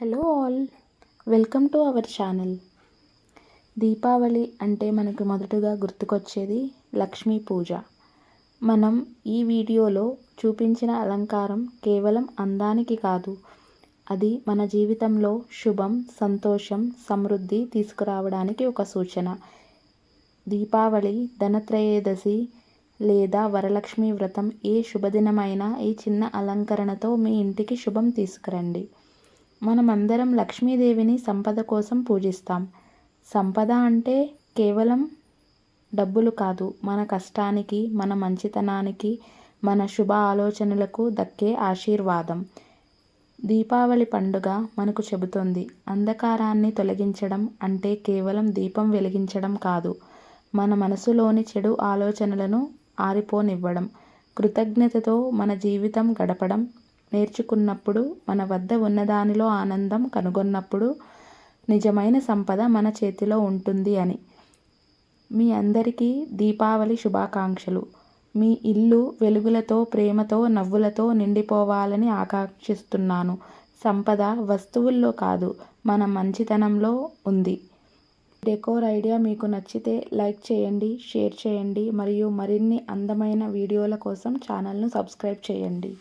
Hello all, welcome to our channel. Deepavali అంటే మనకు మొదటగా గుర్తుకొచ్చేది లక్ష్మీ పూజ. మనం ఈ వీడియోలో చూపించిన అలంకారం కేవలం అందానికి కాదు, అది మన జీవితంలో శుభం, సంతోషం, సమృద్ధి తీసుకురావడానికి ఒక సూచన. దీపావళి, ధనత్రయోదశి లేదా వరలక్ష్మి వ్రతం, ఏ శుభదినమైనా ఈ చిన్న అలంకరణతో మీ ఇంటికి శుభం తీసుకురండి. మనమందరం లక్ష్మీదేవిని సంపద కోసం పూజిస్తాం. సంపద అంటే కేవలం డబ్బులు కాదు, మన కష్టానికి, మన మంచితనానికి, మన శుభ ఆలోచనలకు దక్కే ఆశీర్వాదం. దీపావళి పండుగ మనకు చెబుతోంది, అంధకారాన్ని తొలగించడం అంటే కేవలం దీపం వెలిగించడం కాదు, మన మనసులోని చెడు ఆలోచనలను ఆరిపోనివ్వడం. కృతజ్ఞతతో మన జీవితం గడపడం నేర్చుకున్నప్పుడు, మన వద్ద ఉన్నదానిలో ఆనందం కనుగొన్నప్పుడు నిజమైన సంపద మన చేతిలో ఉంటుంది అని. మీ అందరికీ దీపావళి శుభాకాంక్షలు. మీ ఇల్లు వెలుగులతో, ప్రేమతో, నవ్వులతో నిండిపోవాలని ఆకాంక్షిస్తున్నాను. సంపద వస్తువుల్లో కాదు, మన మంచితనంలో ఉంది. డెకోర్ ఐడియా మీకు నచ్చితే లైక్ చేయండి, షేర్ చేయండి మరియు మరిన్ని అందమైన వీడియోల కోసం ఛానల్ను సబ్స్క్రైబ్ చేయండి.